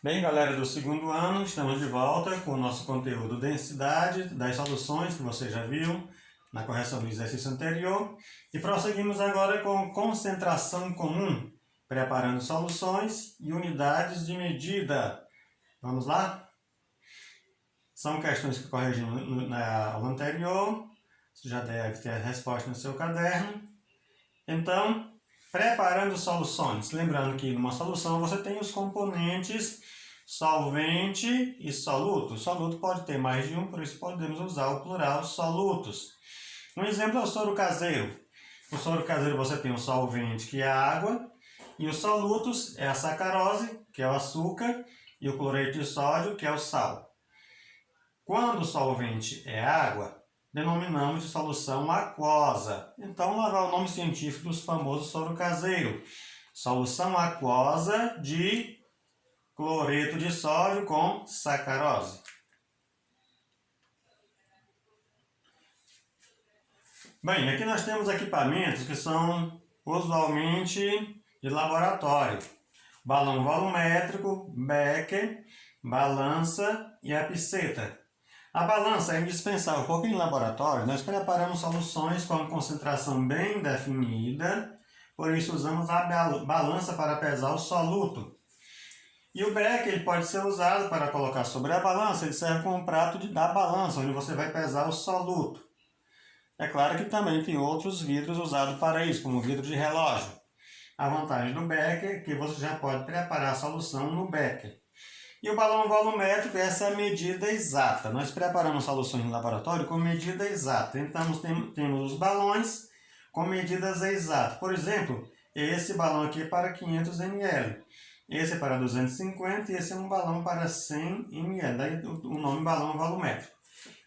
Bem, galera do segundo ano, estamos de volta com o nosso conteúdo densidade das soluções que você já viu na correção do exercício anterior. E prosseguimos agora com concentração comum, preparando soluções e unidades de medida. Vamos lá? São questões que corrigimos na aula anterior. Você já deve ter a resposta no seu caderno. Então, preparando soluções. Lembrando que numa solução você tem os componentes solvente e soluto. O soluto pode ter mais de um, por isso podemos usar o plural solutos. Um exemplo é o soro caseiro. No soro caseiro você tem o solvente, que é a água, e os solutos é a sacarose, que é o açúcar, e o cloreto de sódio, que é o sal. Quando o solvente é água, denominamos de solução aquosa. Então, lá vai o nome científico do famoso soro caseiro. Solução aquosa de cloreto de sódio com sacarose. Bem, aqui nós temos equipamentos que são usualmente de laboratório. Balão volumétrico, becker, balança e a piceta. A balança é indispensável porque em laboratório nós preparamos soluções com concentração bem definida, por isso usamos a balança para pesar o soluto. E o becker ele pode ser usado para colocar sobre a balança, ele serve como um prato da balança, onde você vai pesar o soluto. É claro que também tem outros vidros usados para isso, como o vidro de relógio. A vantagem do becker é que você já pode preparar a solução no becker. E o balão volumétrico, essa é a medida exata. Nós preparamos soluções no laboratório com medida exata. Então temos os balões com medidas exatas. Por exemplo, esse balão aqui é para 500 ml. Esse é para 250 e esse é um balão para 100 ml. Daí o nome balão volumétrico.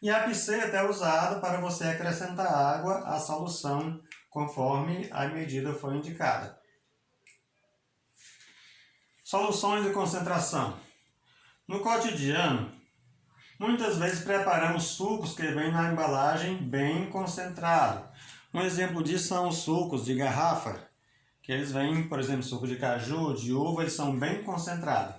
E a piceta é usada para você acrescentar água à solução conforme a medida foi indicada. Soluções de concentração. No cotidiano, muitas vezes preparamos sucos que vêm na embalagem bem concentrado. Um exemplo disso são os sucos de garrafa, que eles vêm, por exemplo, suco de caju, de uva, eles são bem concentrados.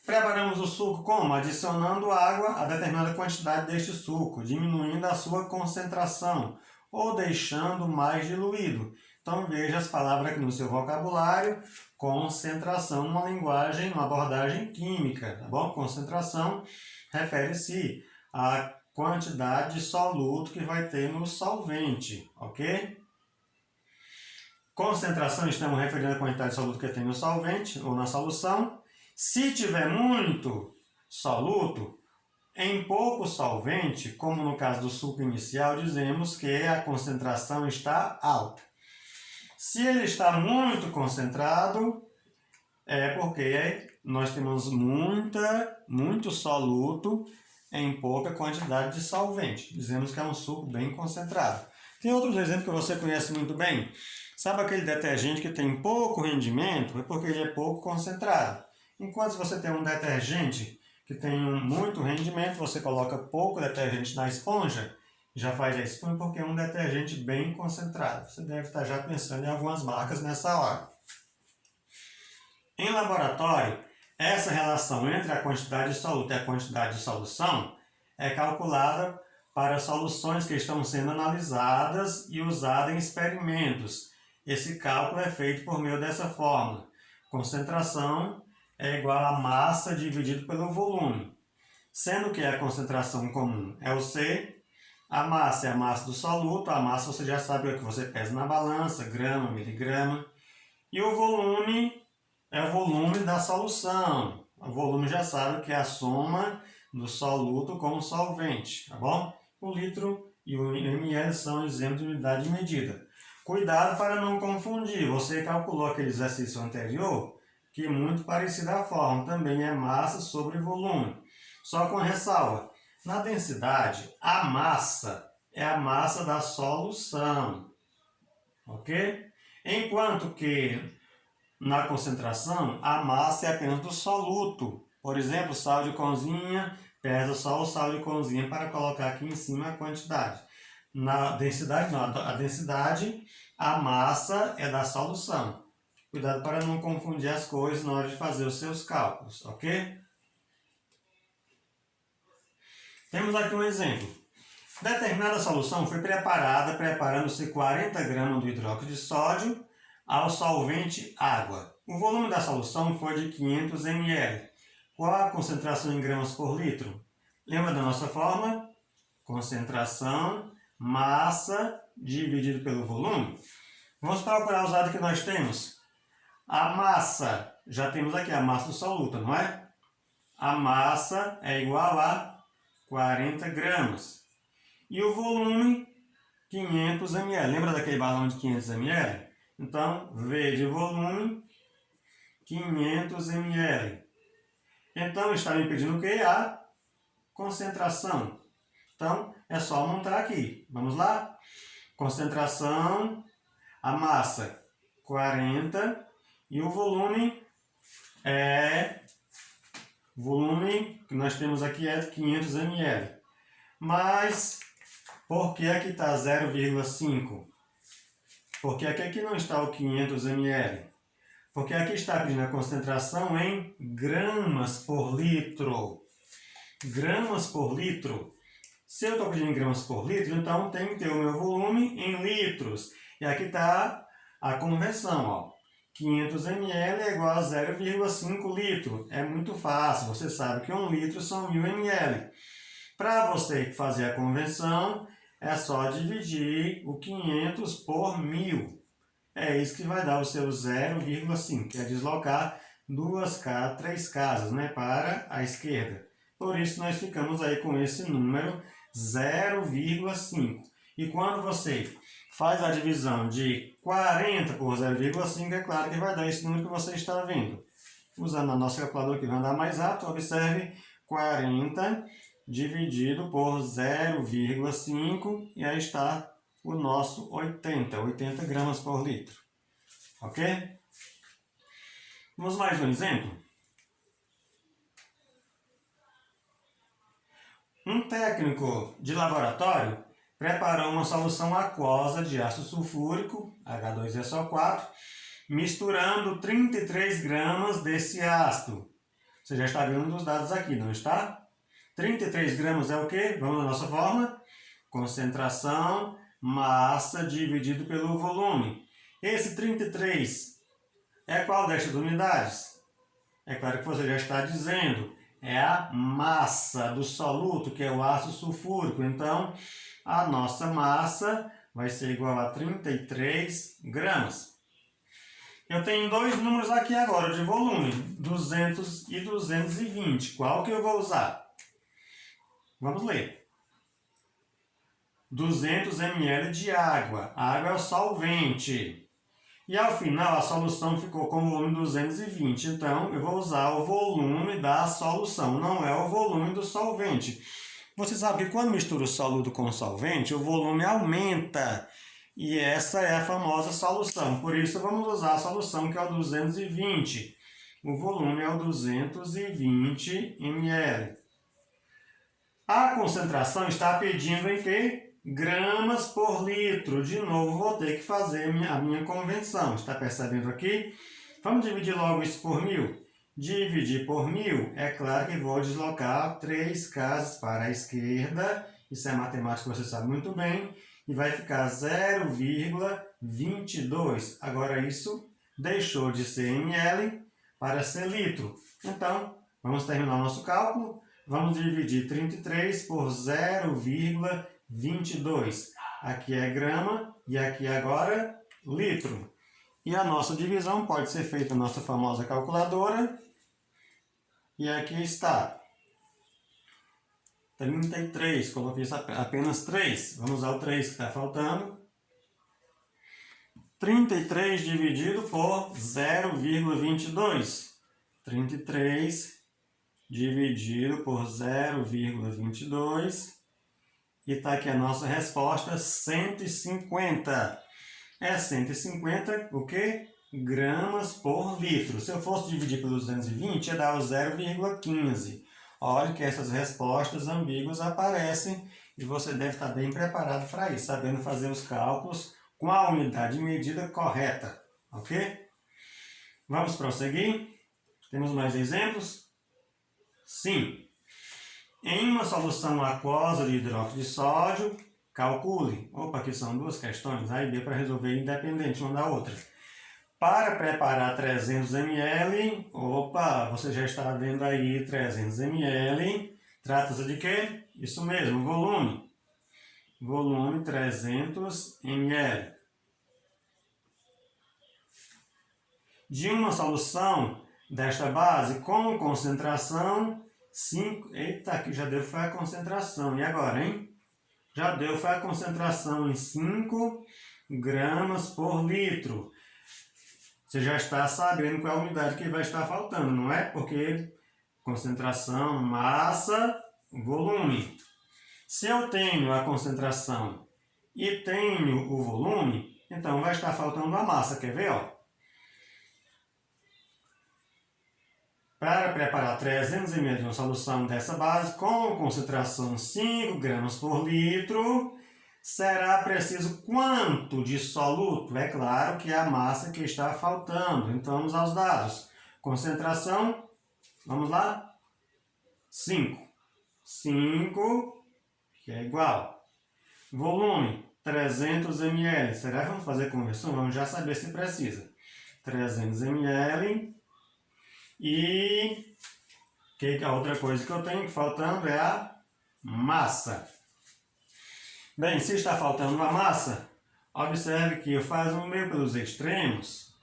Preparamos o suco como? Adicionando água a determinada quantidade deste suco, diminuindo a sua concentração ou deixando mais diluído. Então veja as palavras aqui no seu vocabulário. Concentração numa linguagem, numa abordagem química, tá bom? Concentração refere-se à quantidade de soluto que vai ter no solvente, ok? Concentração, estamos referindo à quantidade de soluto que tem no solvente ou na solução. Se tiver muito soluto, em pouco solvente, como no caso do suco inicial, dizemos que a concentração está alta. Se ele está muito concentrado, é porque nós temos muito soluto em pouca quantidade de solvente. Dizemos que é um suco bem concentrado. Tem outros exemplos que você conhece muito bem. Sabe aquele detergente que tem pouco rendimento? É porque ele é pouco concentrado. Enquanto você tem um detergente que tem muito rendimento, você coloca pouco detergente na esponja, já faz a espuma porque é um detergente bem concentrado. Você deve estar já pensando em algumas marcas nessa hora. Em laboratório, essa relação entre a quantidade de soluto e a quantidade de solução é calculada para soluções que estão sendo analisadas e usadas em experimentos. Esse cálculo é feito por meio dessa fórmula. Concentração é igual a massa dividido pelo volume. Sendo que a concentração comum é o C, a massa é a massa do soluto, a massa você já sabe o que você pesa na balança, grama, miligrama. E o volume é o volume da solução. O volume já sabe que é a soma do soluto com o solvente, tá bom? O litro e o ml são exemplos de unidade de medida. Cuidado para não confundir. Você calculou aquele exercício anterior, que é muito parecido à forma. Também é massa sobre volume. Só com ressalva. Na densidade, a massa é a massa da solução. Ok? Enquanto que na concentração, a massa é apenas do soluto. Por exemplo, sal de cozinha, pesa só o sal de cozinha para colocar aqui em cima a quantidade. Na densidade, não. A densidade, a massa é da solução. Cuidado para não confundir as coisas na hora de fazer os seus cálculos, ok? Temos aqui um exemplo. Determinada solução foi preparada preparando-se 40 gramas do hidróxido de sódio ao solvente água. O volume da solução foi de 500 ml. Qual a concentração em gramas por litro? Lembra da nossa fórmula? Concentração, massa, dividido pelo volume. Vamos procurar os dados que nós temos. A massa, já temos aqui a massa do soluto, não é? A massa é igual a 40 gramas. E o volume, 500 ml. Lembra daquele balão de 500 ml? Então, V de volume, 500 ml. Então, está me pedindo o quê? A concentração. Então, é só montar aqui. Vamos lá? Concentração, a massa, 40. E o volume que nós temos aqui é 500 ml. Mas, por que aqui está 0,5? Porque aqui não está o 500 ml. Porque aqui está pedindo a concentração em gramas por litro. Gramas por litro. Se eu estou pedindo em gramas por litro, então tem que ter o meu volume em litros. E aqui está a conversão, ó. 500 ml é igual a 0,5 litro. É muito fácil, você sabe que 1 litro são 1000 ml. Para você fazer a conversão, é só dividir o 500 por 1000. É isso que vai dar o seu 0,5, que é deslocar 3 casas, né, para a esquerda. Por isso nós ficamos aí com esse número 0,5. E quando você faz a divisão de 40 por 0,5, é claro que vai dar esse número que você está vendo. Usando a nossa calculadora que vai dar mais rápido, observe 40 dividido por 0,5 e aí está o nosso 80 gramas por litro. Ok? Vamos mais um exemplo? Um técnico de laboratório preparou uma solução aquosa de ácido sulfúrico, H2SO4, misturando 33 gramas desse ácido. Você já está vendo um dos dados aqui, não está? 33 gramas é o quê? Vamos à nossa fórmula? Concentração, massa dividido pelo volume. Esse 33 é qual destas unidades? É claro que você já está dizendo. É a massa do soluto, que é o ácido sulfúrico. Então, a nossa massa vai ser igual a 33 gramas. Eu tenho dois números aqui agora de volume, 200 e 220. Qual que eu vou usar? Vamos ler. 200 ml de água. A água é o solvente. E ao final a solução ficou com o volume 220. Então eu vou usar o volume da solução, não é o volume do solvente. Você sabe que quando mistura o soluto com o solvente, o volume aumenta. E essa é a famosa solução. Por isso vamos usar a solução que é o 220. O volume é o 220 ml. A concentração está pedindo em quê? Gramas por litro. De novo, vou ter que fazer a minha convenção. Está percebendo aqui? Vamos dividir logo isso por 1000. Dividir por 1000, é claro que vou deslocar 3 casas para a esquerda. Isso é matemática, você sabe muito bem. E vai ficar 0,22. Agora isso deixou de ser ml para ser litro. Então, vamos terminar o nosso cálculo. Vamos dividir 33 por 0,22. Aqui é grama e aqui agora litro. E a nossa divisão pode ser feita na nossa famosa calculadora. E aqui está. 33, coloquei apenas 3. Vamos usar o 3 que está faltando. 33 dividido por 0,22. 33 dividido por 0,22. E está aqui a nossa resposta, 150. É 150 o quê? Gramas por litro. Se eu fosse dividir por 220, ia dar o 0,15. Olha que essas respostas ambíguas aparecem e você deve estar bem preparado para isso, sabendo fazer os cálculos com a unidade de medida correta, ok? Vamos prosseguir? Temos mais exemplos? Sim. Em uma solução aquosa de hidróxido de sódio, calcule. Opa, aqui são duas questões, A e B para resolver independente uma da outra. Para preparar 300 ml, opa, você já está vendo aí 300 ml. Trata-se de quê? Isso mesmo, volume. Volume 300 ml. De uma solução desta base com concentração 5... Eita, aqui já deu foi a concentração. E agora, hein? Já deu foi a concentração em 5 gramas por litro. Você já está sabendo qual é a unidade que vai estar faltando, não é? Porque concentração, massa, volume. Se eu tenho a concentração e tenho o volume, então vai estar faltando a massa. Quer ver, ó? Para preparar 300 ml de uma solução dessa base com concentração 5 gramas por litro, será preciso quanto de soluto? É claro que é a massa que está faltando. Então vamos aos dados. Concentração, vamos lá? 5. 5, que é igual. Volume, 300 ml. Será que vamos fazer conversão? Vamos já saber se precisa. 300 ml. E a outra coisa que eu tenho faltando é a massa. Bem, se está faltando a massa, observe que eu faço um meio pelos extremos.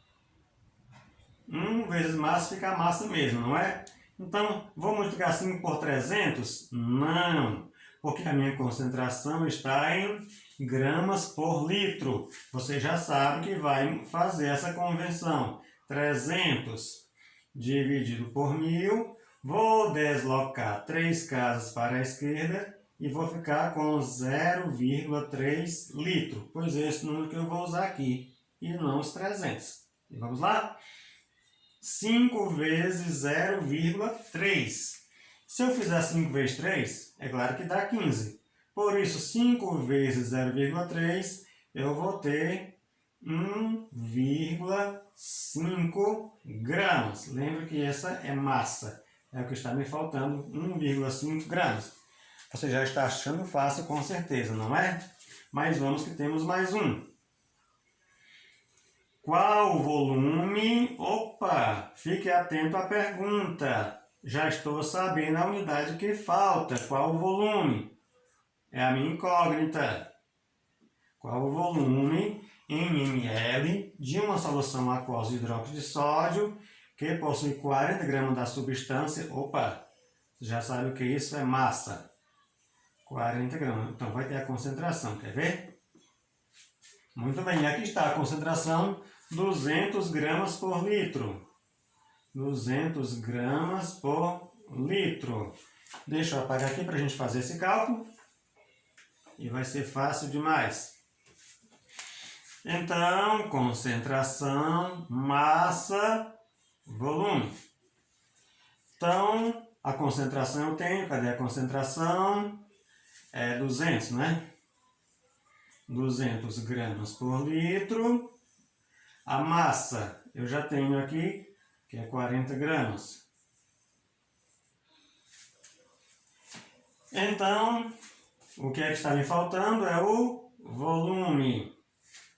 1 vezes massa fica a massa mesmo, não é? Então, vou multiplicar 5 por 300? Não, porque a minha concentração está em gramas por litro. Você já sabe que vai fazer essa conversão. 300 dividido por 1000, vou deslocar 3 casas para a esquerda e vou ficar com 0,3 litro, pois é esse número que eu vou usar aqui, e não os 300. E vamos lá? 5 vezes 0,3. Se eu fizer 5 vezes 3, é claro que dá 15. Por isso, 5 vezes 0,3, eu vou ter 1,5 gramas. Lembra que essa é massa. É o que está me faltando, 1,5 gramas. Você já está achando fácil, com certeza, não é? Mas vamos que temos mais um. Qual o volume? Opa! Fique atento à pergunta. Já estou sabendo a unidade que falta. Qual o volume? É a minha incógnita. Qual o volume em ml de uma solução aquosa de hidróxido de sódio que possui 40 gramas da substância? Opa! Você já sabe o que isso é massa. 40 gramas. Então vai ter a concentração. Quer ver? Muito bem. Aqui está a concentração. 200 gramas por litro. 200 gramas por litro. Deixa eu apagar aqui para a gente fazer esse cálculo. E vai ser fácil demais. Então, concentração, massa, volume. Então, a concentração eu tenho. Cadê a concentração? É 200, né? 200 gramas por litro. A massa eu já tenho aqui, que é 40 gramas. Então, o que é que está me faltando é o volume.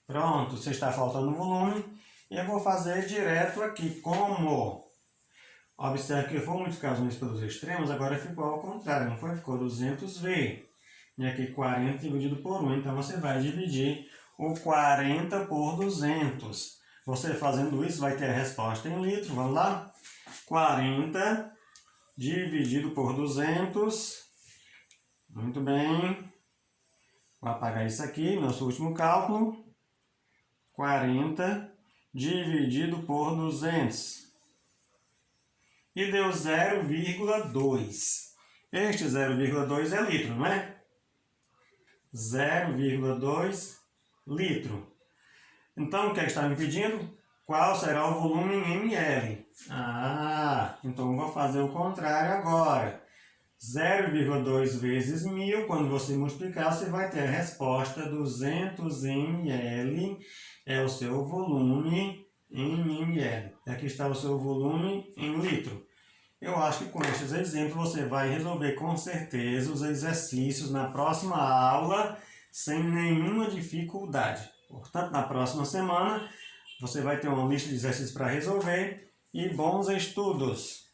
Pronto, se está faltando o volume, eu vou fazer direto aqui. Como? Observe que eu vou multiplicar os números pelos extremos, agora ficou ao contrário, não foi? Ficou 200V. E aqui 40 dividido por 1, então você vai dividir o 40 por 200. Você fazendo isso vai ter a resposta em litro. Vamos lá? 40 dividido por 200. Muito bem. Vou apagar isso aqui, nosso último cálculo. 40 dividido por 200. E deu 0,2. Este 0,2 é litro, não é? 0,2 litro. Então, o que está me pedindo? Qual será o volume em ml? Então vou fazer o contrário agora. 0,2 vezes 1000, quando você multiplicar, você vai ter a resposta 200 ml, é o seu volume em ml. E aqui está o seu volume em litro. Eu acho que com estes exemplos você vai resolver com certeza os exercícios na próxima aula sem nenhuma dificuldade. Portanto, na próxima semana você vai ter uma lista de exercícios para resolver e bons estudos!